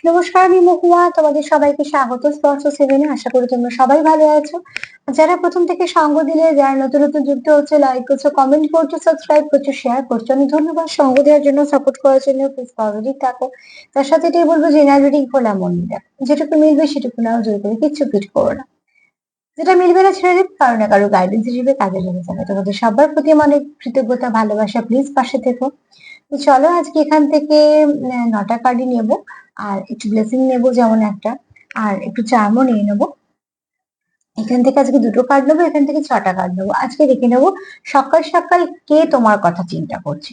নমস্কার, আমি মহুয়া। তোমাদের সবাইকে স্বাগত স্পর্শ সেভেনে। আশা করি তোমরা সবাই ভালো আছো। যারা প্রথম থেকে সঙ্গ দিলে, যারা নতুন নতুন যুক্ত হচ্ছে, লাইক করছো, কমেন্ট করছো, সাবস্ক্রাইব করছো, শেয়ার করছো, অনেক ধন্যবাদ। সঙ্গ দেওয়ার জন্য, সাপোর্ট করার জন্য। প্লিজ পজিটিভ থাকো। তার সাথে এটাই বলবো যে এনার্জি রিডিং খোলা মন দিয়ে দেখো। যেটুকু মিলবে সেটুকু নাও, জোর করে কিচ্ছু ফিট করো না। যেটা মিলবে না ছেড়ে দিন, কারো না কারো গাইডেন্স হিসেবে কাজে লেগে যাবে। তোমাদের সবার প্রতি আমার অনেক কৃতজ্ঞতা, ভালোবাসা। প্লিজ পাশে থেকো। তো চলো আজকে এখান থেকে 9টা কার্ডই নেবো। আর একটু ব্লেসিং নেবো যেমন একটা, আর একটু চার্মও নিয়ে নেবো। এখান থেকে আজকে 2টো কার্ড নেবো, এখান থেকে 6টা কার্ড নেবো। আজকে দেখে নেবো সকাল সকাল কে তোমার কথা চিন্তা করছে।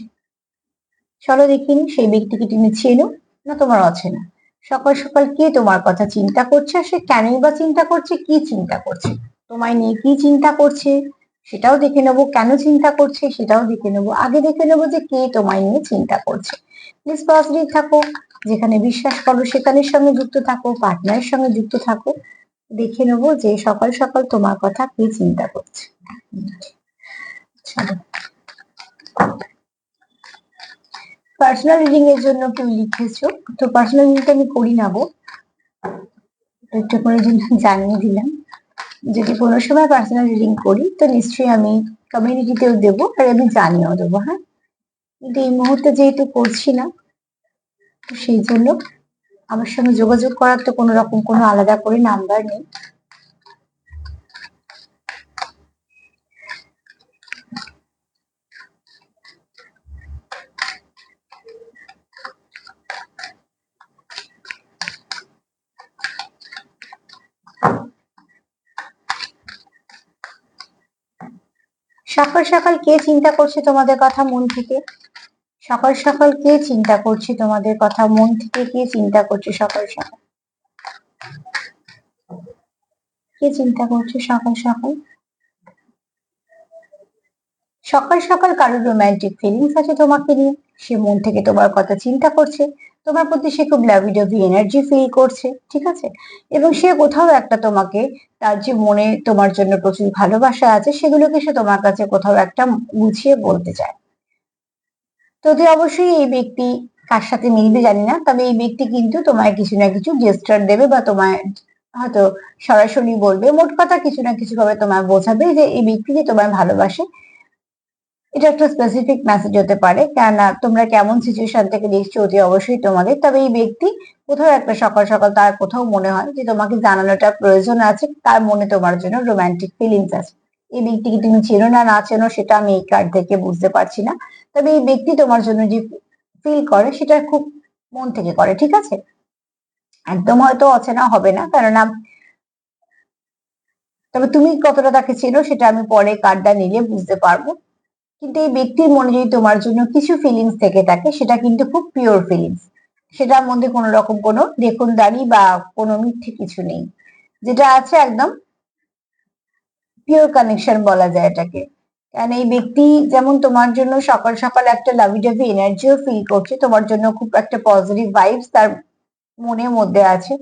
চলো দেখিনি সেই ব্যক্তিকে তুমি চেনো না তোমার অচেনা। সকাল সকাল কে তোমার কথা চিন্তা করছে, আর সে কেনই বা চিন্তা করছে, কি চিন্তা করছে, তোমায় নিয়ে কি চিন্তা করছে সেটাও দেখে নেবো, কেন চিন্তা করছে সেটাও দেখে নেবো। আগে দেখে নেবো যে কে তোমায় নিয়ে চিন্তা করছে। প্লিজ পজিটিভ থাকো। যেখানে বিশ্বাস করো সেখানের সঙ্গে যুক্ত থাকো, পার্টনারের সঙ্গে যুক্ত থাকো। দেখে নেবো যে সকাল সকাল তোমার কথা কে চিন্তা করছে। চলো, পার্সোনাল রিডিং এর জন্য কেউ লিখেছো, তো পার্সোনাল রিডিংটা আমি করি নেবো, একটু করে জন্য জানিয়ে দিলাম। যদি কোনো সময় পার্সোনাল রিডিং করি তো নিশ্চয়ই আমি কমিউনিটিতেও দেবো, আর আমি জানিয়েও দেবো। হ্যাঁ, কিন্তু এই মুহূর্তে যেহেতু করছি না, তো সেই জন্য আমার সঙ্গে যোগাযোগ করার তো কোনো রকম কোনো আলাদা করে নাম্বার নেই। সকাল সকাল কে চিন্তা করছে তোমাদের কথা মন থেকে? সকাল সকাল কে চিন্তা করছে তোমাদের কথা মন থেকে? কে চিন্তা করছে সকাল সকাল? কে চিন্তা করছে সকাল সকাল? সকাল সকাল কারোর রোমান্টিক ফিলিংস আছে তোমাকে নিয়ে। সে মন থেকে তোমার কথা চিন্তা করছে। তোমার প্রতি সে খুব লাভি ডভি এনার্জি ফিল করছে, ঠিক আছে? এবং সে কোথাও একটা তোমাকে, তার যে মনে তোমার জন্য প্রচুর ভালোবাসা আছে, সেগুলোকে সে তোমার কাছে কোথাও একটা গুছিয়ে বলতে চায়। যদি অবশ্যই এই ব্যক্তি কার সাথে মিলবে জানি না, তবে এই ব্যক্তি কিন্তু তোমায় কিছু না কিছু জেস্টার দেবে, বা তোমায় হয়তো সরাসরি বলবে। মোট কথা কিছু না কিছু ভাবে তোমায় বোঝাবে যে এই ব্যক্তি যে তোমায় ভালোবাসে। এটা একটা স্পেসিফিক মেসেজ হতে পারে, কেননা তোমরা কেমন সিচুয়েশন থেকে দেখছো অতি অবশ্যই তোমাদের। তবে এই ব্যক্তি কোথাও একটা সকাল সকাল তার কোথাও মনে হয় যে তোমাকে জানানোটা প্রয়োজন আছে, তার মনে তোমার জন্য রোমান্টিক ফিলিংস আছে। এই ব্যক্তিকে তুমি চেনো না না চেনো সেটা আমি এই কার্ড থেকে বুঝতে পারছি না, তবে এই ব্যক্তি তোমার জন্য যে ফিল করে সেটা খুব মন থেকে করে, ঠিক আছে? একদম হয়তো অচেনা হবে না, কেননা তবে তুমি কতটা তাকে চেনো সেটা আমি পরে কার্ডটা নিলে বুঝতে পারবো। কিন্তু এই ব্যক্তির মনে যদি তোমার জন্য কিছু ফিলিংস থেকে থাকে, সেটা কিন্তু খুব পিওর ফিলিংস। সেটার মধ্যে কোনো রকম কোনো দেখনদারি বা কোনো মিথ্যে কিছু নেই। যেটা আছে একদম পিওর কানেকশন বলা যায় এটাকে। কারণ এই ব্যক্তি যেমন তোমার জন্য সকাল সকাল একটা লাভি ডাভি এনার্জিও ফিল করছে, তোমার জন্য খুব একটা পজিটিভ ভাইবস তার মনের মধ্যে আছে।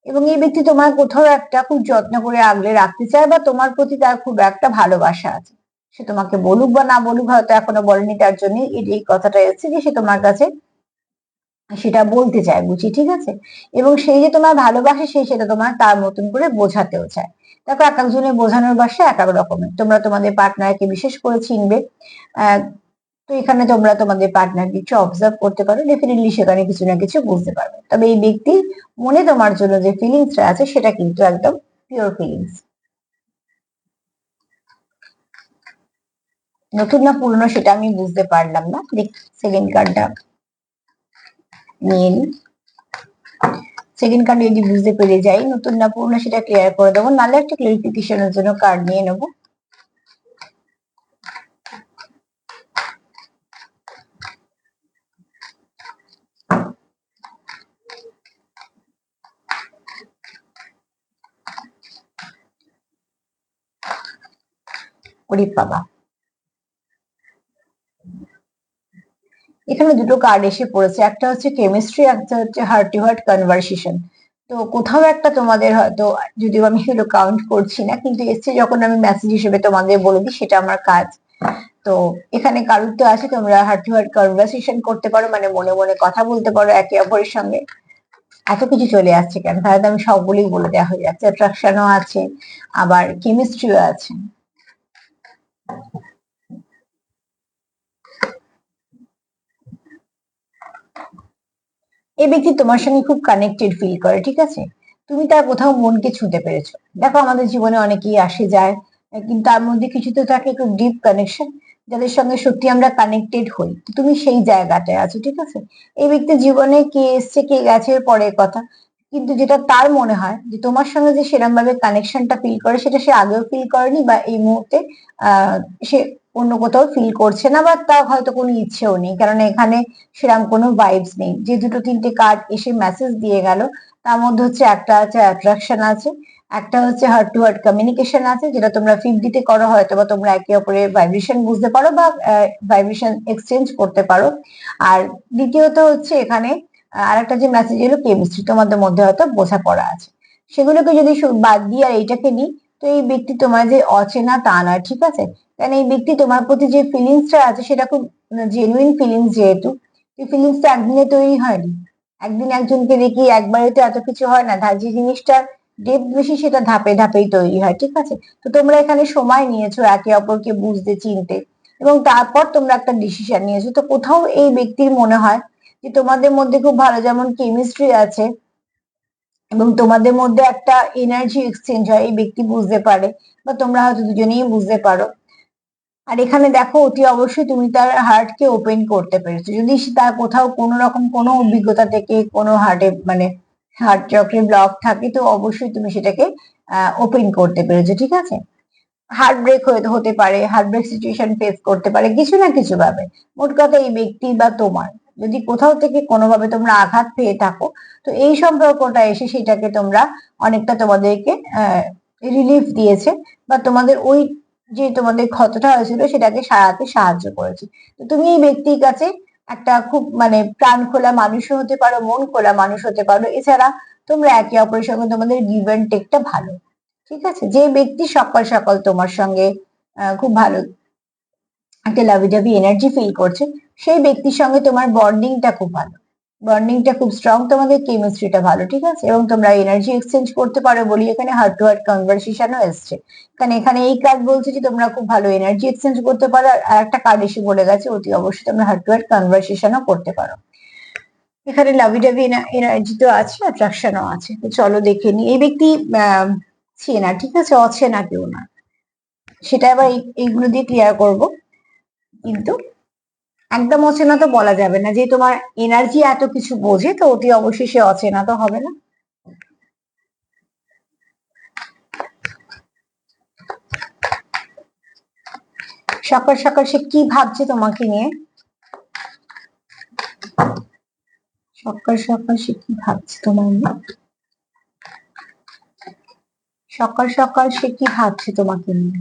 এবং এই ব্যক্তি তোমার কোথাও একটা খুব যত্ন করে আগলে রাখতে চায়, বা তোমার প্রতি তার খুব একটা ভালোবাসা আছে। সে তোমাকে বলুক বা না বলুক, হয়তো এখনো বলেনি, তার জন্য এই কথাটা এসেছে যে সে তোমার কাছে সেটা বলতে চায় বুঝি, ঠিক আছে? এবং সেই যে তোমার ভালোবাসে, সে সেটা তোমার তার মতন করে বোঝাতেও চায়। দেখো, এক একজনের বোঝানোর ভাষা এক এক রকমের। তোমরা তোমাদের পার্টনারকে বিশেষ করে চিনবে। আহ তো এখানে তোমরা তোমাদের পার্টনারকে একটু অবজার্ভ করতে পারো, ডেফিনেটলি সেখানে কিছু না কিছু বুঝতে পারবে। তবে এই ব্যক্তির মনে তোমার জন্য যে ফিলিংসটা আছে সেটা কিন্তু একদম পিওর ফিলিংস। নতুন না পুরনো সেটা আমি বুঝতে পারলাম না, দেখ সেকেন্ড কার্ডটা নিয়ে নিই। সেকেন্ড কার্ড যদি বুঝতে পেরে যাই নতুন না পুরনো সেটা ক্লিয়ার করে দেবো, নাহলে একটা ক্লারিফিকেশনের জন্য কার্ড নিয়ে নেবো। ওরে বাবা, এখানে দুটো কার্ড এসে পড়েছে। একটা হচ্ছে কেমিস্ট্রি, একটা হচ্ছে হার্ট টু হার্ট কনভারসেশন। তো কোথাও একটা তোমাদের হয়তো, যদিও আমি সেগুলো কাউন্ট করছি না, কিন্তু এসছে যখন আমি মেসেজ হিসেবে তোমাদের বলে দিই, সেটা আমার কাজ। তো এখানে কারুর তো আছে, তোমরা হার্ট টু হার্ট কনভারসেশন করতে পারো, মানে মনে মনে কথা বলতে পারো একে অপরের সঙ্গে। এত কিছু চলে আসছে কেন? তাহলে তো আমি সবগুলি বলে দেওয়া হয়ে যাচ্ছে। অ্যাট্রাকশনও আছে, আবার কেমিস্ট্রিও আছে। এই ব্যক্তি তোমার সঙ্গে খুব কানেক্টেড ফিল করে, ঠিক আছে? তুমি তার কোথাও মনকে ছুঁতে পেরেছো। দেখো আমাদের জীবনে অনেকেই আসে যায়, কিন্তু তার মধ্যে কিছু তো থাকে খুব ডিপ কানেকশন, যাদের সঙ্গে সত্যি আমরা কানেক্টেড হই। তো তুমি সেই জায়গাটায় আছো, ঠিক আছে? এই ব্যক্তির জীবনে কে এসছে কে গেছে পরের কথা, কিন্তু যেটা তার মনে হয় যে তোমার সঙ্গে যে সেরকম ভাবে কানেকশনটা ফিল করে, সেটা সে আগেও ফিল করেনি, বা এই মুহূর্তে সে অন্য কোথাও ফিল করছে না, বা তার হয়তো কোনো ইচ্ছেও নেই, কারণ এখানে সেরকম কোনো ভাইবস নেই। যে দুটো তিনটে কার্ড এসে মেসেজ দিয়ে গেল, তার মধ্যে হচ্ছে একটা আছে অ্যাট্রাকশন আছে, একটা হচ্ছে হার্ট টু হার্ট কমিউনিকেশন আছে, যেটা তোমরা 50-তে করো, হয়তো বা তোমরা একে অপরের ভাইব্রেশন বুঝতে পারো বা ভাইব্রেশন এক্সচেঞ্জ করতে পারো। আর দ্বিতীয়ত হচ্ছে এখানে আরেকটা যে মেসেজ এলো, কেমিস্ট্রি তোমাদের মধ্যে হয়তো বোঝাপড়া আছে। সেগুলোকে যদি বাদ দিয়ে আর এইটাকে নিই, তো এই ব্যক্তি তোমার যে অচেনা তা নয়, ঠিক আছে? কারণ এই ব্যক্তি তোমার প্রতি যে ফিলিংসটা আছে সেটা খুব জেনুইন ফিলিংস, যেহেতু এই ফিলিংসটা একদিনে তৈরি হয়নি। একদিন একজনকে দেখি একবারে তো এত কিছু হয় না, যে জিনিসটার ডেপথ বেশি সেটা ধাপে ধাপেই তৈরি হয়, ঠিক আছে? তো তোমরা এখানে সময় নিয়েছো একে অপরকে বুঝতে চিনতে, এবং তারপর তোমরা একটা ডিসিশন নিয়েছো। তো কোথাও এই ব্যক্তির মনে হয় যে তোমাদের মধ্যে খুব ভালো যেমন কেমিস্ট্রি আছে, এবং তোমাদের মধ্যে একটা এনার্জি এক্সচেঞ্জ হয়, এই ব্যক্তি বুঝতে পারে, বা তোমরা হয়তো দুজনেই বুঝতে পারো। আর এখানে দেখো অতি অবশ্যই তুমি তার হার্ট কে ওপেন করতে পেরেছো। যদি তার কোথাও কোনো রকম কোনো অভিজ্ঞতা থেকে কোনো হার্টে মানে হার্ট চক্রে ব্লক থাকে, তো অবশ্যই তুমি সেটাকে ওপেন করতে পেরেছো, ঠিক আছে? হার্ট ব্রেক হতে পারে, হার্ট ব্রেক সিচুয়েশন ফেস করতে পারে কিছু না কিছু ভাবে। মোট কথা এই ব্যক্তি বা তোমার যদি কোথাও থেকে কোনোভাবে তোমরা আঘাত পেয়ে থাকো, তো এই সম্পর্কটা এসে সেটাকে তোমরা অনেকটা তোমাদেরকে রিলিফ দিয়েছে, বা তোমাদের ওই যে তোমাদের ক্ষতটা হয়েছিল সেটাকে সারাতে সাহায্য করেছে। তো তুমি এই ব্যক্তির কাছে একটা খুব মানে প্রাণ খোলা মানুষও হতে পারো, মন খোলা মানুষ হতে পারো। এছাড়া তোমরা একে অপরের সঙ্গে তোমাদের গিভ অ্যান্ড টেকটা ভালো, ঠিক আছে? যে ব্যক্তি সকাল সকাল তোমার সঙ্গে খুব ভালো একটা লাভি ডাভি এনার্জি ফিল করছে, সেই ব্যক্তির সঙ্গে তোমার বন্ডিংটা খুব ভালো, বন্ডিংটা খুব স্ট্রং, তোমাদের কেমিস্ট্রিটা ভালো, ঠিক আছে? এবং তোমরা এনার্জি এক্সচেঞ্জ করতে পারো বলি এখানে হার্ট টু হার্ট কনভারসেশনও এসছে। কারণ এখানে এই কার্ড বলছে যে তোমরা খুব ভালো এনার্জি এক্সচেঞ্জ করতে পারো, আর একটা কার্ড এসে বলে গেছে অতি অবশ্যই তোমরা হার্ট টু হার্ট কনভারসেশনও করতে পারো। এখানে লাভি ডাভি এনার্জি তো আছে, অ্যাট্রাকশনও আছে। তো চলো দেখে নি। এই ব্যক্তি চেনা, ঠিক আছে? অচেনা কেউ না, সেটা আবার এইগুলো দিয়ে ক্লিয়ার করব। কিন্তু একদম অচেনা তো বলা যাবে না, যে তোমার এনার্জি এত কিছু বোঝে, তো অতি অবশ্যই সে অচেনা তো হবে না। সকাল সকাল সে কি ভাবছে তোমাকে নিয়ে? সকাল সকাল সে কি ভাবছে তোমার নিয়ে? সকাল সকাল সে কি ভাবছে তোমাকে নিয়ে?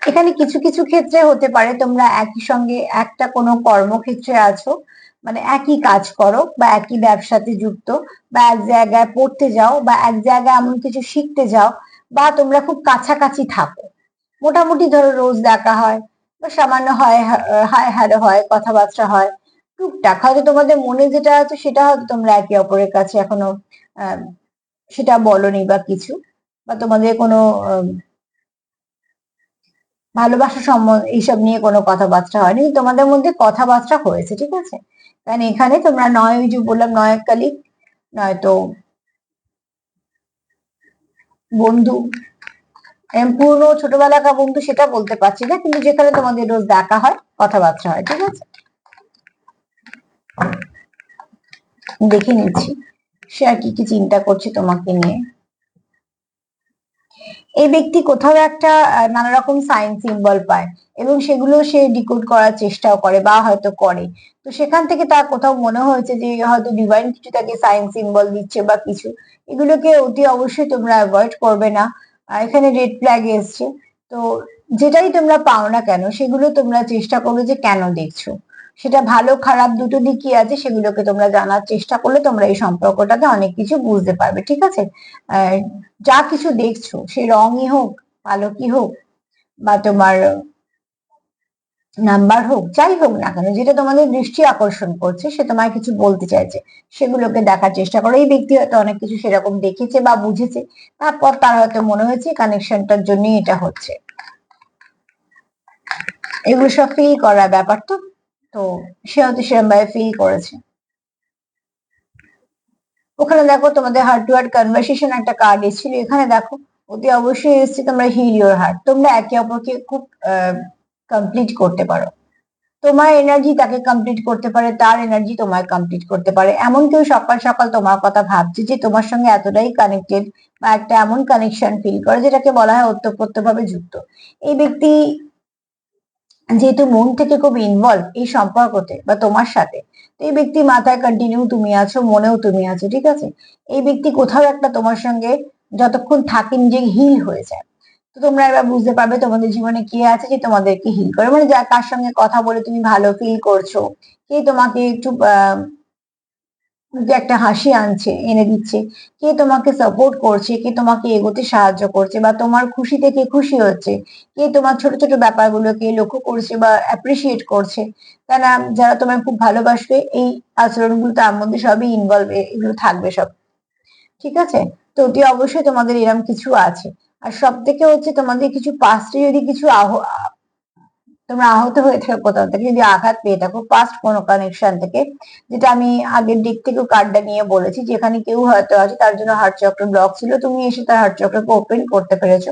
এখানে কিছু কিছু ক্ষেত্রে হতে পারে তোমরা একই সঙ্গে একটা কোনো কর্মক্ষেত্রে আছো, মানে একই কাজ করো, বা একই ব্যবসাতে যুক্ত, বা এক জায়গায় পড়তে যাও, বা এক জায়গায় এমন কিছু শিখতে যাও, বা তোমরা খুব কাছাকাছি থাকো। মোটামুটি ধরো রোজ দেখা হয়, বা সামান্য হয় হায় হ্যালো হয়, কথাবার্তা হয় টুকটাক। হয়তো তোমাদের মনে যেটা আছে সেটা হয়তো তোমরা একে অপরের কাছে এখনো আহ, সেটা বলনি বা কিছু, বা তোমাদের কোনো ভালোবাসা সম্বন্ধ এইসব নিয়ে কোনো কথাবার্তা হয়নি, কিন্তু তোমাদের মধ্যে কথাবার্তা হয়েছে, ঠিক আছে? কারণ এখানে তোমরা নয়, ওই যে বললাম, নয় কালিক, নয়তো বন্ধু, পুরনো ছোটবেলাকার বন্ধু সেটা বলতে পারছি না, কিন্তু যেখানে তোমাদের রোজ দেখা হয়, কথাবার্তা হয়, ঠিক আছে? দেখে নিচ্ছি সে আর কি কি চিন্তা করছে তোমাকে নিয়ে। এই ব্যক্তি কোথাও একটা নানা রকম সাইন সিম্বল পায়, এবং সেগুলো সে ডিকোড করার চেষ্টাও করে, বা হয়তো করে। তো সেখান থেকে তার কোথাও মনে হয়েছে যে হয়তো ডিভাইন কিছু তাকে সাইন সিম্বল দিচ্ছে বা কিছু। এগুলোকে অতি অবশ্যই তোমরা অ্যাভয়েড করবে না। এখানে রেড ফ্ল্যাগ এসছে। তো যেটাই তোমরা পাও না কেন, সেগুলো তোমরা চেষ্টা করবে যে কেন দেখছো, সেটা ভালো খারাপ দুটো দিকই আছে, সেগুলোকে তোমরা জানার চেষ্টা করলে তোমরা এই সম্পর্কটাতে অনেক কিছু বুঝতে পারবে, ঠিক আছে? আহ যা কিছু দেখছো, সে রঙই হোক, পালকই হোক, বা তোমার নাম্বার হোক, যাই হোক না কেন, যেটা তোমাদের দৃষ্টি আকর্ষণ করছে, সে তোমায় কিছু বলতে চাইছে, সেগুলোকে দেখার চেষ্টা করো। এই ব্যক্তি হয়তো অনেক কিছু সেরকম দেখেছে বা বুঝেছে, তারপর তার হয়তো মনে হয়েছে কানেকশনটার জন্যই এটা হচ্ছে। এগুলো সব ফিল করার ব্যাপার। তো তো সে হয়তো সেরকম ভাবে ফিল করেছে। ওখানে দেখো তোমাদের হার্ট টু হার্ট কনভারসেশন একটা কার্ড এসেছিল, এখানে দেখো অতি অবশ্যই এসেছে তোমরা হিল ইউর হার্ট। তোমরা একে অপরকে খুব কমপ্লিট করতে পারো। তোমার এনার্জি তাকে কমপ্লিট করতে পারে, তার এনার্জি তোমায় কমপ্লিট করতে পারে। এমন কেউ সকাল সকাল তোমার কথা ভাবছে যে তোমার সঙ্গে এতটাই কানেক্টেড বা একটা এমন কানেকশন ফিল করে যেটাকে বলা হয় ওতপ্রোত ভাবে যুক্ত। এই ব্যক্তি যেহেতু মন থেকে খুব ইনভলভ এই সম্পর্কতে বা তোমার সাথে, তো এই ব্যক্তি মাথায় কন্টিনিউ তুমি আছো, মনেও তুমি আছো, ঠিক আছে। এই ব্যক্তি কোথাও একটা তোমার সঙ্গে যতক্ষণ থাকেন যে হিল হয়ে যায়। তো তোমরা এবার বুঝতে পারবে তোমাদের জীবনে কে আছে যে তোমাদেরকে হিল করে, মানে যার কার সঙ্গে কথা বলে তুমি ভালো ফিল করছো, কে তোমাকে একটু যে একটা হাসি আনছে, এনে দিচ্ছে, কে তোমাকে সাপোর্ট করছে, কে তোমাকে এগোতে সাহায্য করছে বা তোমার খুশিতে কে খুশি হচ্ছে, কে তোমার ছোট ছোট ব্যাপারগুলোকে লক্ষ্য করছে বা অ্যাপ্রিসিয়েট করছে। কেন, যারা তোমায় খুব ভালোবাসবে এই আচরণগুলো তার মধ্যে সবই ইনভলভ, এগুলো থাকবে সব, ঠিক আছে। তো অতি অবশ্যই তোমাদের এরকম কিছু আছে। আর সব থেকে হচ্ছে তোমাদের কিছু পাস্টে যদি কিছু তোমরা আহত হয়ে থাকো, কোথাও থেকে যদি আঘাত পেয়ে থাকো পাস্ট কোনো কানেকশন থেকে, যেটা আমি আগের দিক থেকেও কার্ডটা নিয়ে বলেছি, যেখানে কেউ হয়তো আছে তার জন্য হার্ট চক্র ব্লক ছিল, তুমি এসে তার হার্ট চক্রকে ওপেন করতে পেরেছো।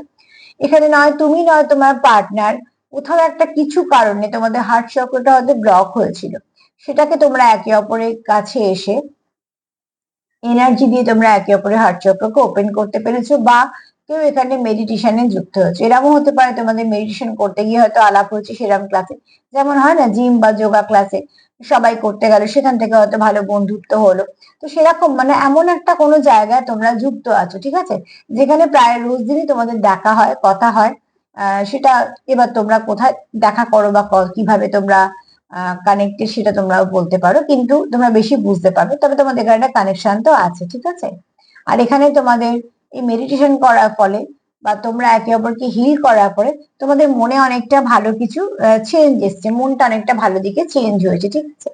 এখানে নয় তুমি নয় তোমার পার্টনার, কোথাও একটা কিছু কারণে তোমাদের হার্ট চক্রটা হয়তো ব্লক হয়েছিল, সেটাকে তোমরা একে অপরের কাছে এসে এনার্জি দিয়ে তোমরা একে অপরের হার্ট চক্রকে ওপেন করতে পেরেছো। বা কেউ এখানে মেডিটেশনে যুক্ত হচ্ছে, এরকম হতে পারে তোমাদের মেডিটেশন করতে গিয়ে হয়তো আলাপ হচ্ছে সেরকম ক্লাসে, যেমন হয় না জিম বা যোগা ক্লাসে সবাই করতে গেল, সেখান থেকে হয়তো ভালো বন্ধুত্ব হলো। তো সেরকম মানে এমন একটা কোনো জায়গায় তোমরা যুক্ত আছো, ঠিক আছে, যেখানে প্রায় রোজ দিনই তোমাদের দেখা হয়, কথা হয়। সেটা এবার তোমরা কোথায় দেখা করো বা কিভাবে তোমরা কানেক্টেড সেটা তোমরাও বলতে পারো, কিন্তু তোমরা বেশি বুঝতে পারবে, তবে তোমাদের এখানে একটা কানেকশন তো আছে, ঠিক আছে। আর এখানে তোমাদের এই মেডিটেশন করার ফলে বা তোমরা একে অপরকে হিল করার পরে তোমাদের মনে অনেকটা ভালো কিছু চেঞ্জ এসছে, মনটা অনেকটা ভালো দিকে চেঞ্জ হয়েছে, ঠিক আছে।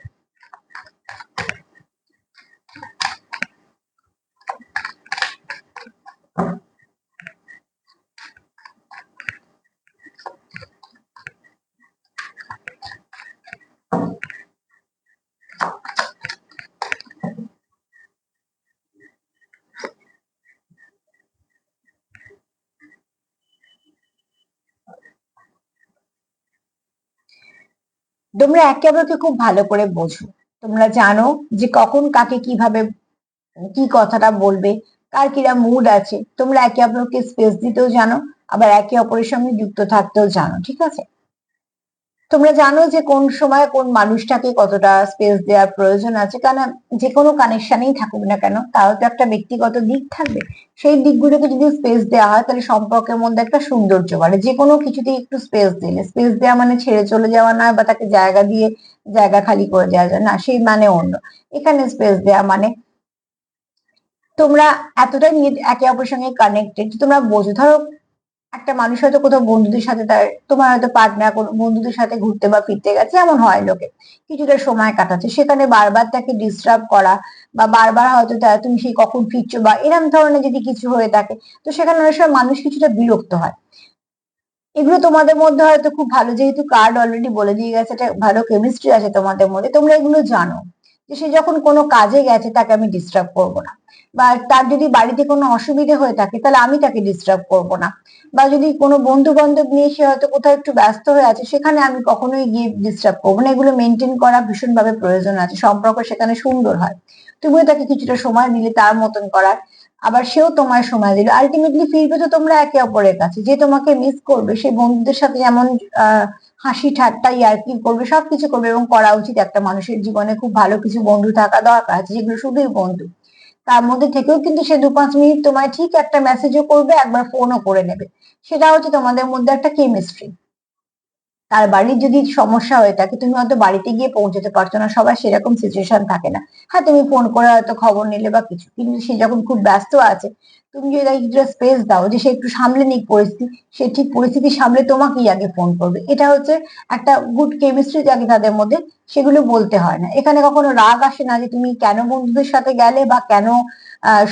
তোমরা একে অপরকে খুব ভালো করে বোঝো, তোমরা জানো যে কখন কাকে কিভাবে কি কথাটা বলবে, কার কিরা মুড আছে, তোমরা একে অপরকে স্পেস দিতেও জানো, আবার একে অপরের সঙ্গে যুক্ত থাকতেও জানো, ঠিক আছে। তোমরা জানো যে কোন সময় কোন মানুষটাকে কতটা স্পেস দেওয়ার প্রয়োজন আছে, কারণ যে কোনো কানেকশনেই থাকুক না কেন তারও তো একটা ব্যক্তিগত দিক থাকবে। সেই দিকগুলোকে যদি স্পেস দেওয়া হয় তাহলে সম্পর্কের মধ্যে একটা সৌন্দর্য বাড়ে। যে কোনো কিছুতেই একটু স্পেস দিলে, স্পেস দেওয়া মানে ছেড়ে চলে যাওয়া নয় বা তাকে জায়গা দিয়ে জায়গা খালি করে দেওয়া যায় না, সেই মানে অন্য। এখানে স্পেস দেওয়া মানে তোমরা এতটাই নিয়ে একে অপরের সঙ্গে কানেক্টেড, তোমরা বোঝো। ধরো একটা মানুষ হয়তো কোথাও বন্ধুদের সাথে, তার তোমার হয়তো পার্টনার কোনো বন্ধুদের সাথে ঘুরতে বা ফিরতে গেছে, এমন হয় লোকে কিছুটা সময় কাটাচ্ছে, সেখানে বারবার তাকে ডিস্টার্ব করা বা বারবার হয়তো তুমি সেই কখন ফিরছো বা এরকম ধরনের যদি কিছু হয়ে থাকে, তো সেখানে অনেক সময় মানুষ কিছুটা বিরক্ত হয়। এগুলো তোমাদের মধ্যে হয়তো খুব ভালো, যেহেতু কার্ড অলরেডি বলে দিয়ে গেছে একটা ভালো কেমিস্ট্রি আছে তোমাদের মধ্যে, তোমরা এগুলো জানো যে সে যখন কোনো কাজে গেছে তাকে আমি ডিস্টার্ব করবো না, বা তার যদি বাড়িতে কোনো অসুবিধে হয়ে থাকে তাহলে আমি তাকে ডিস্টার্ব করবো না, বা যদি কোনো বন্ধু বান্ধব নিয়ে সে হয়তো কোথাও একটু ব্যস্ত হয়ে আছে সেখানে আমি কখনোই গিয়ে ডিস্টার্ব করবো না। এগুলো মেনটেন করা ভীষণভাবে প্রয়োজন আছে, সম্পর্ক সেখানে সুন্দর হয়। তুমিও তাকে কিছুটা সময় দিলে তার মতন করার, আবার সেও তোমায় সময় দিল, আলটিমেটলি ফিরবে তো তোমরা একে অপরের কাছে। যে তোমাকে মিস করবে সেই বন্ধুদের সাথে যেমন আহ হাসি ঠাট্টা ইয়ার্কি করবে, সবকিছু করবে, এবং করা উচিত। একটা মানুষের জীবনে খুব ভালো কিছু বন্ধু থাকা দরকার আছে, যেগুলো শুধুই বন্ধু। তার মধ্যে থেকেও কিন্তু সে 2-5 মিনিট তোমায় ঠিক একটা মেসেজও করবে, একবার ফোনও করে নেবে। সেটা হচ্ছে তোমাদের মধ্যে একটা কেমিস্ট্রি। তার বাড়ির যদি সমস্যা হয়ে থাকে, তুমি হয়তো বাড়িতে গিয়ে পৌঁছতে পারছো না, সবার সেরকম সিচুয়েশন থাকে না। হ্যাঁ, তুমি ফোন করে হয়তো খবর নিলে বা কিছু, কিন্তু সে যখন খুব ব্যস্ত আছে, তুমি যদি তাকে কিছুটা স্পেস দাও যে সে একটু সামলে নিক পরিস্থিতি, সে ঠিক পরিস্থিতি সামলে তোমাকেই আগে ফোন করবে। এটা হচ্ছে একটা গুড কেমিস্ট্রি থাকে তাদের মধ্যে, সেগুলো বলতে হয় না। এখানে কখনো রাগ আসে না যে তুমি কেন বন্ধুদের সাথে গেলে বা কেন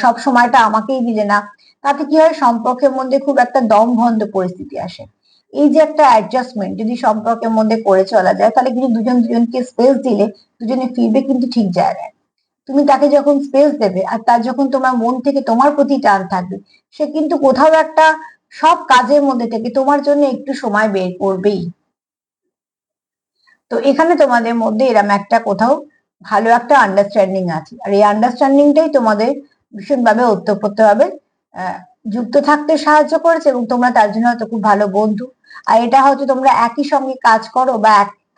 সব সময়টা আমাকেই দিলে না। তাতে কি হয়, সম্পর্কের মধ্যে খুব একটা দম বন্ধ পরিস্থিতি আসে। এই যে একটা অ্যাডজাস্টমেন্ট যদি সম্পর্কের মধ্যে করে চলা যায়, তাহলে কিন্তু দুজন দুজনকে স্পেস দিলে দুজনে ফিরবে কিন্তু ঠিক জায়গায়। তুমি তাকে যখন স্পেস দেবে আর তার যখন তোমার মন থেকে তোমার প্রতি টান থাকবে, সে কিন্তু কোথাও একটা সব কাজের মধ্যে থেকে তোমার জন্য একটু সময় বের করবেই। তো এখানে তোমাদের মধ্যে এরম একটা কোথাও ভালো একটা আন্ডারস্ট্যান্ডিং আছে, আর এই আন্ডারস্ট্যান্ডিংটাই তোমাদের ভীষণভাবে ওতপ্রোতভাবে আহ, যুক্ত থাকতে সাহায্য করেছে, এবং তোমরা তার জন্য হয়তো খুব ভালো বন্ধু। আর এটা হয়তো তোমরা একই সঙ্গে কাজ করো বা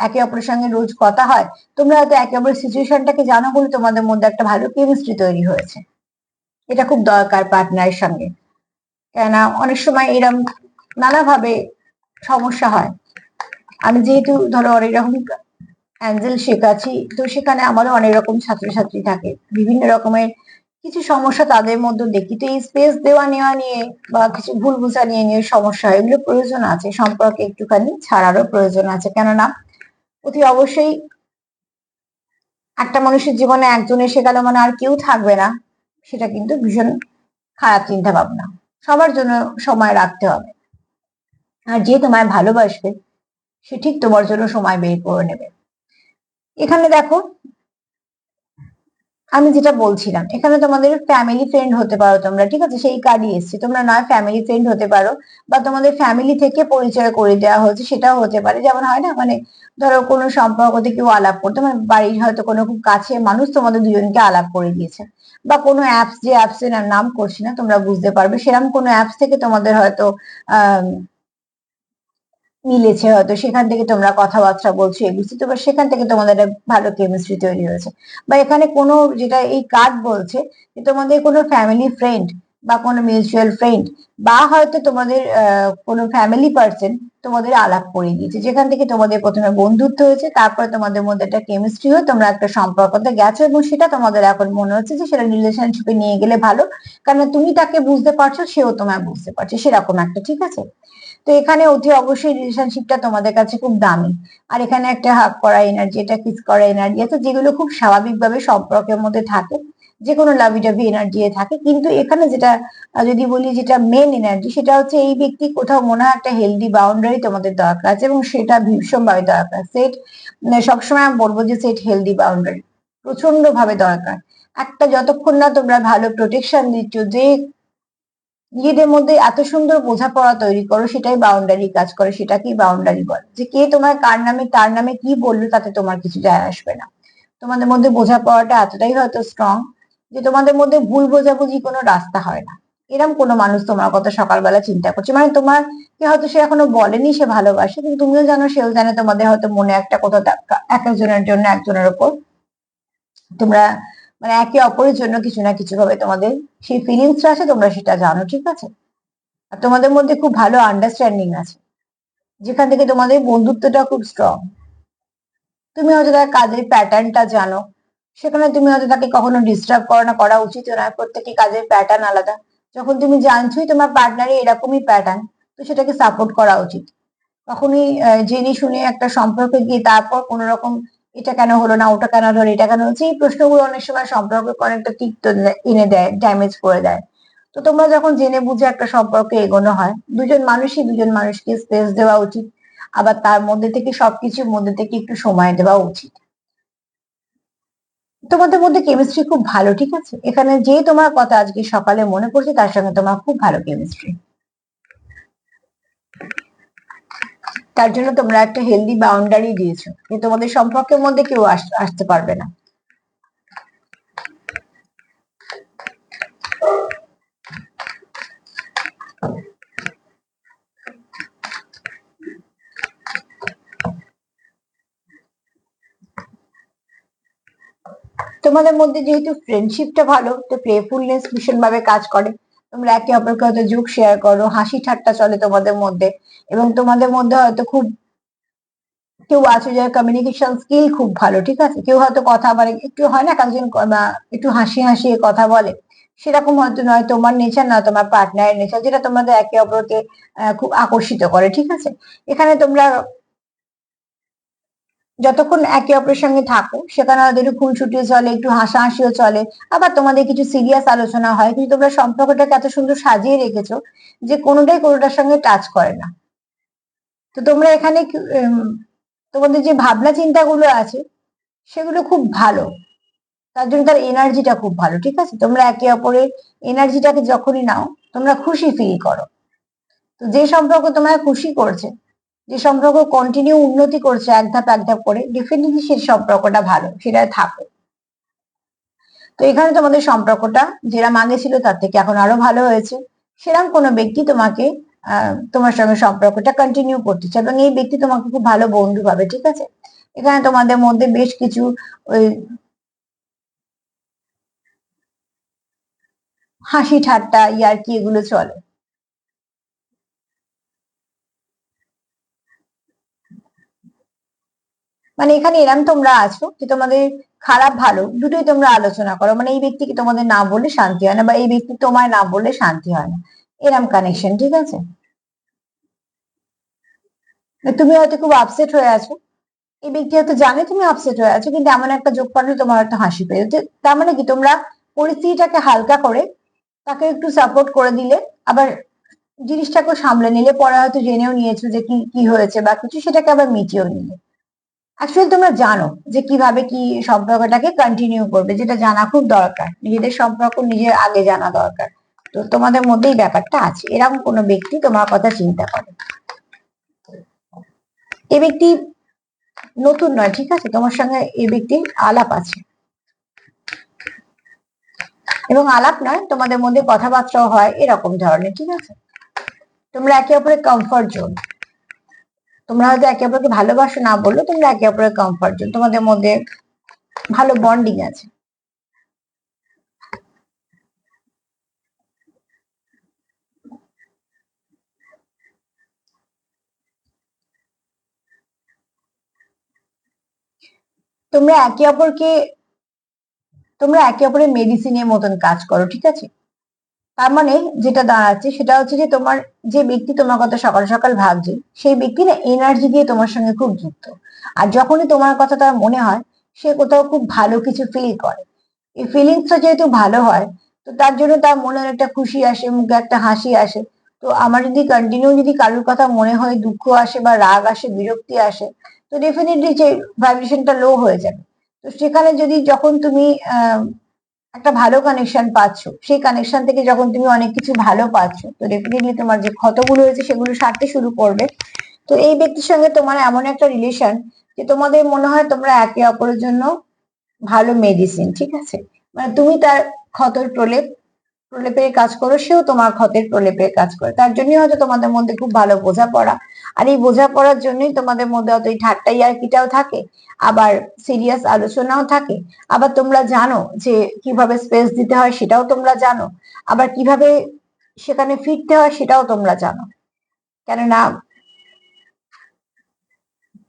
একে অপরের সঙ্গে রোজ কথা হয়, তোমরা হয়তো একে অপরের সিচুয়েশনটাকে জানো বলে তোমাদের মধ্যে একটা ভালো কেমিস্ট্রি তৈরি হয়েছে। এটা খুব দরকার পার্টনারের সঙ্গে, কেননা অনেক সময় এরম নানাভাবে সমস্যা হয়। আমি যেহেতু ধরো অনেক রকম অ্যাঞ্জেল শেখাচ্ছি, তো সেখানে আমারও অনেক রকম ছাত্রছাত্রী থাকে, বিভিন্ন রকমের কিছু সমস্যা তাদের মধ্যে দেখি। তো এই স্পেস দেওয়া নেওয়া নিয়ে বা কিছু ভুল বোঝা নিয়ে নিয়ে সমস্যা হয়, এগুলো প্রয়োজন আছে, সম্পর্কে একটুখানি ছাড়ারও প্রয়োজন আছে। কেননা অতি অবশ্যই একটা মানুষের জীবনে একজন এসে গেল মানে আর কেউ থাকবে না, সেটা কিন্তু ভীষণ খারাপ চিন্তা ভাবনা। সবার জন্য সময় রাখতে হবে, আর যে তোমায় ভালোবাসবে সে ঠিক তোমার জন্য সময় বের করে নেবে। এখানে দেখো, আমি যেটা বলছিলাম, এখানে তোমাদের ফ্যামিলি ফ্রেন্ড হতে পারো তোমরা, ঠিক আছে, সেই কার্ডই এসছে। তোমরা নয় ফ্যামিলি ফ্রেন্ড হতে পারো, বা তোমাদের ফ্যামিলি থেকে পরিচয় করে দেওয়া হয়েছে, সেটাও হতে পারে। যেমন হয় না, মানে ধরো কোনো সম্পর্কতে কেউ আলাপ করতে, মানে বাড়ির হয়তো কোনো খুব কাছের মানুষ তোমাদের দুজনকে আলাপ করে দিয়েছে, বা কোনো অ্যাপস, যে অ্যাপস এর নাম করছি না, তোমরা বুঝতে পারবে, সেরকম কোনো অ্যাপস থেকে তোমাদের হয়তো আহ মিলেছে, হয়তো সেখান থেকে তোমরা কথাবার্তা বলছো, এগুলো তো সেখান থেকে তোমাদের একটা ভালো কেমিস্ট্রি তৈরি হয়েছে। বা এখানে কোনো, যেটা এই কার্ড বলছে, যে তোমাদের কোনো ফ্যামিলি ফ্রেন্ড বা কোনো মিউচুয়াল ফ্রেন্ড বা হয়তো তোমাদের কোনো ফ্যামিলি পার্সন তোমাদের আলাপ করে দিয়েছে, যেখান থেকে তোমাদের প্রথমে বন্ধুত্ব হয়েছে, তারপরে তোমাদের মধ্যে একটা কেমিস্ট্রি হয়ে তোমরা একটা সম্পর্কতে গেছো, এবং সেটা তোমাদের এখন মনে হচ্ছে যে সেটা রিলেশনশিপে নিয়ে গেলে ভালো, কারণ তুমি তাকে বুঝতে পারছো, সেও তোমায় বুঝতে পারছে, সেরকম একটা, ঠিক আছে। তো এখানে অতি অবশ্যই রিলেশনশিপটা তোমাদের কাছে খুব দামি। আর এখানে একটা হাগ করা এনার্জি, এটা কিস করা এনার্জি আছে, যেগুলো খুব স্বাভাবিকভাবে সম্পর্কের মধ্যে থাকে, যে কোনো লাভি টাভি এনার্জি থাকে। কিন্তু এখানে যেটা যদি বলি, যেটা মেন এনার্জি, সেটা হচ্ছে এই ব্যক্তি কোথাও মনে হয় একটা হেলদি বাউন্ডারি তোমাদের দরকার আছে, এবং সেটা ভীষণভাবে দরকার। সেট, সবসময় আমি বলবো যে সেট হেলদি বাউন্ডারি প্রচন্ড ভাবে দরকার। একটা, যতক্ষণ না তোমরা ভালো প্রোটেকশন দিচ্ছ, যে নিজেদের মধ্যে এত সুন্দর বোঝাপড়া তৈরি করো, সেটাই বাউন্ডারি কাজ করে, সেটাকেই বাউন্ডারি বলে। যে কে তোমার কার নামে তার নামে কি বললো তাতে তোমার কিছু যায় আসবে না। তোমাদের মধ্যে বোঝাপড়াটা এতটাই হয়তো স্ট্রং যে তোমাদের মধ্যে ভুল বোঝাবুঝি কোনো রাস্তা হয় না। এরম কোনো মানুষ তোমার কথা সকালবেলা চিন্তা করছে, মানে তোমার কে হয়তো সে এখনো বলেনি সে ভালোবাসে, কিন্তু তুমিও জানো সেও জানে, তোমাদের হয়তো মনে একটা কোথাও এক একজনের জন্য একজনের ওপর তোমরা, মানে একে অপরের জন্য কিছু না কিছু ভাবে তোমাদের সেই ফিলিংসটা আছে, তোমরা সেটা জানো, ঠিক আছে। আর তোমাদের মধ্যে খুব ভালো আন্ডারস্ট্যান্ডিং আছে, যেখান থেকে তোমাদের বন্ধুত্বটা খুব স্ট্রং। তুমি হয়তো তার কাজের প্যাটার্নটা জানো, সেখানে তুমি হয়তো তাকে কখনো ডিস্টার্ব করো না, করা উচিত নয়, প্রত্যেকটি কাজের প্যাটার্ন আলাদা। যখন তুমি জানছোই তোমার পার্টনারের এরকমই প্যাটার্ন, তো সেটাকে সাপোর্ট করা উচিত। কখনোই জেনে শুনে একটা সম্পর্কে গিয়ে তারপর কোন রকম এটা কেন হলো না, ওটা কেন হলো, এটা কেন হচ্ছে, এই প্রশ্নগুলো অনেক সময় সম্পর্ককে অনেকটা তিক্ত এনে দেয়, ড্যামেজ করে দেয়। তো তোমরা যখন জেনে বুঝে একটা সম্পর্কে এগোনো হয়, দুজন মানুষই দুজন মানুষকে স্পেস দেওয়া উচিত, আবার তার মধ্যে থেকে সবকিছুর মধ্যে থেকে একটু সময় দেওয়া উচিত। তোমাদের মধ্যে কেমিস্ট্রি খুব ভালো, ঠিক আছে। এখানে যে তোমার কথা আজকে সকালে মনে পড়ছে, তার সঙ্গে তোমার খুব ভালো কেমিস্ট্রি, তার জন্য তোমরা একটা হেলদি বাউন্ডারি দিয়েছো যে তোমাদের সম্পর্কের মধ্যে কেউ আসতে পারবে না। তোমাদের মধ্যে যেহেতু ফ্রেন্ডশিপটা ভালো, তো প্লেফুলনেস ভীষণ ভাবে কাজ করে। তোমরা একে অপরকে হয়তো জোক শেয়ার করো, হাসি ঠাট্টা চলে তোমাদের মধ্যে, এবং তোমাদের মধ্যে হয়তো খুব কেউ আছে যার কমিউনিকেশন স্কিল খুব ভালো, ঠিক আছে। কেউ হয়তো কথা বলে একটু, হয় না একজন একটু হাসি হাসি কথা বলে, সেরকম হয়তো নয় তোমার নেচার, না তোমার পার্টনারের নেচার, যেটা তোমাদের একে অপরকে খুব আকর্ষিত করে, ঠিক আছে। এখানে তোমরা যতক্ষণ একে অপরের সঙ্গে থাকো সেখানে হয়তো একটু খুনসুটিও চলে, একটু হাসাহাসিও চলে, আবার তোমাদের কিছু সিরিয়াস আলোচনা হয়, কিন্তু তোমরা সম্পর্কটাকে এত সুন্দর সাজিয়ে রেখেছো যে কোনোটাই কোনোটার সঙ্গে টাচ করে না। তো তোমরা এখানে তোমাদের যে ভাবনা চিন্তাগুলো আছে সেগুলো খুব ভালো, তার জন্য তার এনার্জিটা খুব ভালো, ঠিক আছে। তোমরা একে অপরের এনার্জিটাকে যখনই নাও তোমরা খুশি ফিল করো। তো যে সম্পর্ক তোমায় খুশি করছে, যে সম্পর্ক কন্টিনিউ উন্নতি করছে এক ধাপ এক ধাপ করে, ডেফিনেটলি সেই সম্পর্কটা ভালো, সেটাই থাকো। তো এখানে তোমাদের সম্পর্কটা যেরকম আগে ছিল তার থেকে এখন আরো ভালো হয়েছে। সেরকম কোনো ব্যক্তি তোমাকে তোমার সঙ্গে সম্পর্কটা কন্টিনিউ করতে চায়, এবং এই ব্যক্তি তোমাকে খুব ভালো বন্ধু ভাবে, ঠিক আছে। এখানে তোমাদের মধ্যে বেশ কিছু ওই হাসি ঠাট্টা ইয়ার্কি এগুলো চলে। মানে এখানে এরম তোমরা আছো যে তোমাদের খারাপ ভালো দুটোই তোমরা আলোচনা করো, মানে এই ব্যক্তিকে তোমাদের না বললে শান্তি হয় না, বা এই ব্যক্তি তোমায় না বললে শান্তি হয় না, এরম কানেকশন, ঠিক আছে। তুমি হয়তো খুব আপসেট হয়ে আছো, এই ব্যক্তি হয়তো জানে তুমি আপসেট হয়ে আছো, কিন্তু এমন একটা যোগ পাঠলে তোমার একটা হাসি পেয়ে যাচ্ছে। তার মানে কি তোমরা পরিস্থিতিটাকে হালকা করে তাকে একটু সাপোর্ট করে দিলে, আবার জিনিসটাকে সামলে নিলে, পরে হয়তো জেনেও নিয়েছো যে কি কি হয়েছে বা কিছু, সেটাকে আবার মিটিয়েও নিলে। অ্যাকচুয়ালি তোমরা জানো যে কিভাবে কি সম্পর্কটাকে কন্টিনিউ করবে, যেটা জানা খুব দরকার, নিজেদের সম্পর্ক নিজের আগে জানা দরকার। তো তোমাদের মধ্যে এই ব্যাপারটা আছে, এরকম কোনো ব্যক্তি তোমার কথা চিন্তা করে। এই ব্যক্তি নতুন নয়, ঠিক আছে, তোমার সঙ্গে এই ব্যক্তির আলাপ আছে, এবং আলাপ নয় তোমাদের মধ্যে কথাবার্তাও হয় এরকম ধরনের, ঠিক আছে। তোমরা একে অপরের কমফর্ট জোন, তোমরা হয়তো একে অপরকে ভালোবাসো না বললো, তোমরা একে অপরের কমফর্ট জোন, তোমাদের মধ্যে ভালো বন্ডিং আছে। তোমরা একে অপরকে তোমরা একে অপরের মেডিসিনের মতন কাজ করো, ঠিক আছে। তার মানে যেটা দাঁড়াচ্ছে সেটা হচ্ছে যে তোমার যে ব্যক্তি তোমার কথা সকাল সকাল ভাবছে, সেই ব্যক্তি না এনার্জি দিয়ে তোমার সঙ্গে খুব যুক্ত। আর যখনই তোমার কথা তার মনে হয়, সে কোথাও খুব ভালো কিছু ফিল করে। এই ফিলিংসটা যেহেতু ভালো হয়, তো তার জন্য তার মনে একটা খুশি আসে, মুখে একটা হাসি আসে। তো আমার যদি কন্টিনিউ যদি কারোর কথা মনে হয় দুঃখ আসে বা রাগ আসে, বিরক্তি আসে, তো ডেফিনেটলি যে ভাইব্রেশনটা লো হয়ে যাবে। তো সেখানে যদি যখন তুমি একটা ভালো কানেকশন পাচ্ছ, সেই কানেকশন থেকে যখন তুমি অনেক কিছু ভালো পাচ্ছ, তো ডেফিনেটলি তোমার যে ক্ষতগুলো হয়েছে সেগুলো সারতে শুরু করবে। তো এই ব্যক্তির সঙ্গে তোমার এমন একটা রিলেশন যে তোমাদের মনে হয় তোমরা একে অপরের জন্য ভালো মেডিসিন, ঠিক আছে। মানে তুমি তার ক্ষতর প্রলেপের কাজ করো, সেও তোমার ক্ষতের প্রলেপের কাজ করে, তার জন্যই হয়তো তোমাদের মধ্যে খুব ভালো বোঝাপড়া। আর এই বোঝাপড়ার জন্যই তোমাদের মধ্যে অত এই ঠাট্টা ইয়ার্কিটাও থাকে, আবার সিরিয়াস আলোচনাও থাকে। আবার তোমরা জানো যে কিভাবে স্পেস দিতে হয় সেটাও তোমরা জানো, আবার কিভাবে সেখানে ফিরতে হয় সেটাও তোমরা জানো। কেননা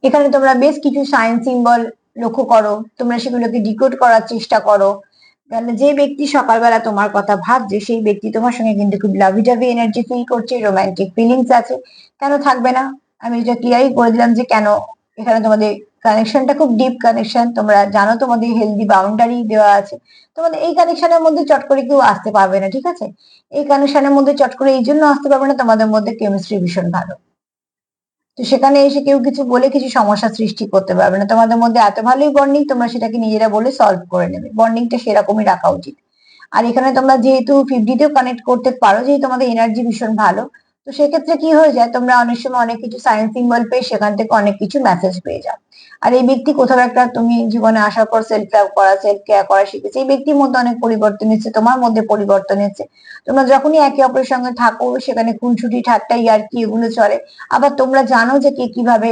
এখানে তোমরা বেশ কিছু সাইন সিম্বল লক্ষ্য করো, তোমরা সেগুলোকে ডিকোড করার চেষ্টা করো। মানে যে ব্যক্তি সকালবেলা তোমার কথা ভাবছে, সেই ব্যক্তি তোমার সঙ্গে কিন্তু খুব লাভি টাভি এনার্জি ফিল করছে, রোমান্টিক ফিলিংস আছে। কেন থাকবে না? আমি এটা ক্লিয়ারই করে দিলাম যে কেন। এখানে তোমাদের কানেকশনটা খুব ডিপ কানেকশন, তোমরা জানো তোমাদের হেলদি বাউন্ডারি দেওয়া আছে। তোমাদের এই কানেকশনের মধ্যে চট করে কেউ আসতে পারবে না, ঠিক আছে। এই কানেকশনের মধ্যে চট করে এই জন্য আসতে পারবে না, তোমাদের মধ্যে কেমিস্ট্রি ভীষণ ভালো। তো সেখানে এসে কেউ কিছু বলে কিছু সমস্যা সৃষ্টি করতে পারবে না, তোমাদের মধ্যে এত ভালোই বন্ডিং, তোমরা সেটাকে নিজেরা বলে সলভ করে নেবে, বন্ডিংটা সেরকমই রাখা উচিত। আর এখানে তোমরা যেহেতু 50তেও কানেক্ট করতে পারো, যেহেতু তোমাদের এনার্জি ভীষণ ভালো, তো সেক্ষেত্রে কি হয়ে যায়, তোমরা অনেক সময় অনেক কিছু সাইন সিম্বল পেয়ে সেখান থেকে অনেক কিছু মেসেজ পেয়ে যাও। আর এই ব্যক্তি কোথাও একটা, তুমি জীবনে আসার পর সেলফ লাভ করা, সেলফ কেয়ার করা শিখেছে, এই ব্যক্তির মধ্যে অনেক পরিবর্তন এসেছে, তোমার মধ্যে পরিবর্তন এসেছে। তোমরা যখনই একে অপরের সঙ্গে থাকো সেখানে খুনসুটি ঠাট্টা ইয়ার্কি এগুলো চলে। আবার তোমরা জানো যে কে কিভাবে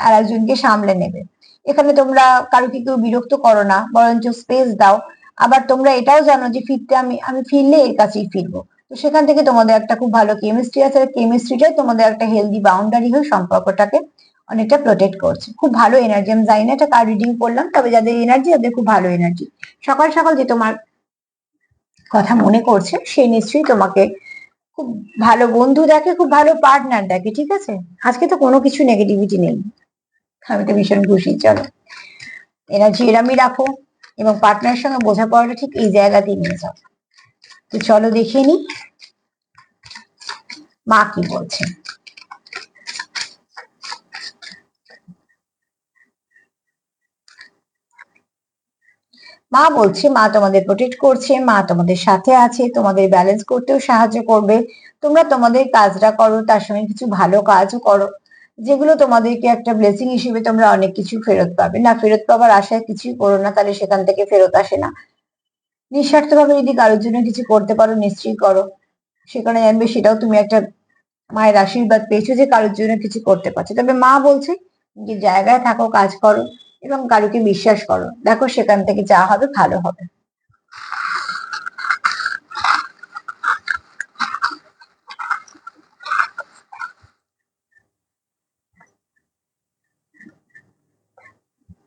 আর একজনকে সামলে নেবে। এখানে তোমরা কারোকে কেউ বিরক্ত করো না, বরঞ্চ স্পেস দাও। আবার তোমরা এটাও জানো যে ফিরতে আমি আমি ফিরলে এর কাছেই ফিরবো। তো সেখান থেকে তোমাদের একটা খুব ভালো কেমিস্ট্রি আছে, কেমিস্ট্রিটাই তোমাদের একটা হেলদি বাউন্ডারি হয়ে সম্পর্কটাকে অনেকটা প্রোটেক্ট করছে, খুব ভালো এনার্জি। আমি জানি না এটা কার রিডিং করলাম, তবে যাদের এনার্জি তাদের খুব ভালো এনার্জি। সকাল সকাল যে তোমার কথা মনে করছে সে নিশ্চয়ই তোমাকে খুব ভালো বন্ধু দেখে, খুব ভালো পার্টনার দেখে, ঠিক আছে? আজকে তো কোনো কিছু নেগেটিভিটি নেই, আমি তো ভীষণ খুশি। চলো এনার্জি এরামই রাখো এবং পার্টনারের সঙ্গে বোঝাপড়াটা ঠিক এই জায়গাতেই নিয়ে যাও। তো চলো দেখে নি মা কি বলছে। মা বলছে মা তোমাদের প্রোটেক্ট করছে, মা তোমাদের সাথে আছে, তোমাদের ব্যালেন্স করতেও সাহায্য করবে। তোমরা তোমাদের কাজটা করো, তার সঙ্গে কিছু ভালো কাজও করো, যেগুলো তোমাদেরকে একটা ব্লেসিং হিসেবে তোমরা অনেক কিছু ফেরত পাবে। না ফেরত পাবার আশায় কিছুই করো না, তাহলে সেখান থেকে ফেরত আসে না। নিঃস্বার্থভাবে যদি কারোর জন্য কিছু করতে পারো নিশ্চয়ই করো, সেখানে জানবে সেটাও তুমি একটা মায়ের আশীর্বাদ পেয়েছো যে কারোর জন্য কিছু করতে পারছো। তবে মা বলছে যে জায়গায় থাকো, কাজ করো এবং কারোকে বিশ্বাস করো, দেখো সেখান থেকে যা হবে ভালো হবে।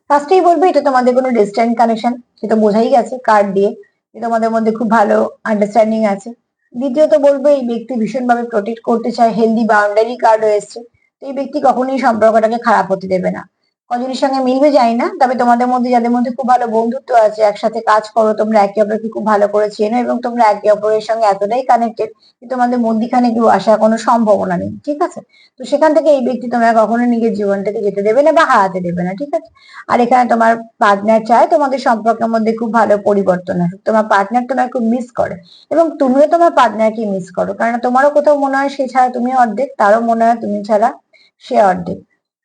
ফার্স্টেই বলবো এটা তোমাদের কোনো ডিস্ট্যান্ট কানেকশন, সেটা বোঝাই গেছে কার্ড দিয়ে যে তোমাদের মধ্যে খুব ভালো আন্ডারস্ট্যান্ডিং আছে। দ্বিতীয়ত বলবো এই ব্যক্তি ভীষণভাবে প্রোটেক্ট করতে চায়, হেলদি বাউন্ডারি কার্ড রয়েছে। তো এই ব্যক্তি কখনোই সম্পর্কটাকে খারাপ হতে দেবে না। কজনের সঙ্গে মিলবে জানি না, তবে তোমাদের মধ্যে যাদের মধ্যে খুব ভালো বন্ধুত্ব আছে, একসাথে কাজ করো, তোমরা একে অপরকে খুব ভালো করে চেনো এবং তোমরা একে অপরের সঙ্গে এতটাই কানেক্টেড যে তোমাদের মধ্যিখানে কেউ আসার কোনো সম্ভাবনা নেই, ঠিক আছে? তো সেখান থেকে এই ব্যক্তি তোমরা কখনো নিজের জীবনটাকে যেতে দেবে না বা হারাতে দেবে না, ঠিক আছে? আর এখানে তোমার পার্টনার চায় তোমাদের সম্পর্কের মধ্যে খুব ভালো পরিবর্তন আসুক। তোমার পার্টনার তোমায় খুব মিস করে এবং তুমিও তোমার পার্টনারকে মিস করো, কারণ তোমারও কোথাও মনে হয় সে ছাড়া তুমি অর্ধেক, তারও মনে হয় তুমি ছাড়া সে অর্ধেক।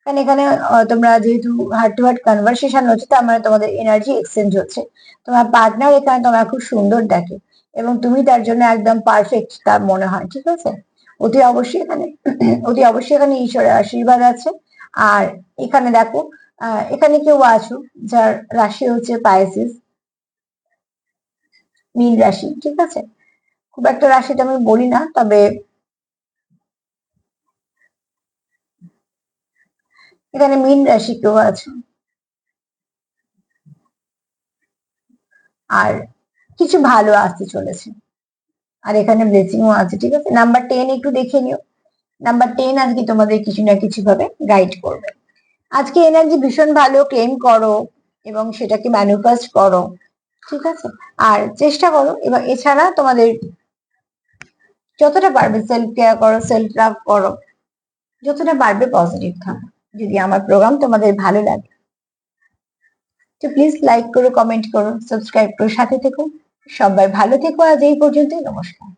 কারণ এখানে তোমরা যেহেতু হার্ট টু হার্ট কনভারসেশন হচ্ছে, তার মানে তোমাদের এনার্জি এক্সচেঞ্জ হচ্ছে। তোমার পার্টনার এখানে তোমার খুব সুন্দর দেখে এবং তুমি তার জন্য একদম পারফেক্ট তার মনে হয়, ঠিক আছে? অতি অবশ্যই এখানে অতি অবশ্যই এখানে ঈশ্বরের আশীর্বাদ আছে। আর এখানে দেখো এখানে কেউ আছো যার রাশি হচ্ছে পাইসিস, মীন রাশি, ঠিক আছে? খুব একটা রাশিটা আমি বলি না, তবে এখানে মীন রাশি কেউ আছে আর কিছু ভালো আসতে চলেছে। আর এখানে ব্লেসিংও আছে, ঠিক আছে? নাম্বার 10 একটু দেখে নিও। নাম্বার 10 আজকে তোমাদের কিছু না কিছু ভাবে গাইড করবে। আজকে এনার্জি ভীষণ ভালো, ক্লেম করো এবং সেটাকে ম্যানিফেস্ট করো, ঠিক আছে? আর চেষ্টা করো এবার এছাড়া তোমাদের যতটা পারবে সেলফ কেয়ার করো, সেলফ লাভ করো, যতটা পারবে পজিটিভ থাকো। যদি আমার প্রোগ্রাম তোমাদের ভালো লাগে তো প্লিজ লাইক করো, কমেন্ট করো, সাবস্ক্রাইব করো, সাথে থেকো। সবাই ভালো থেকো, আজ এই পর্যন্তই, নমস্কার।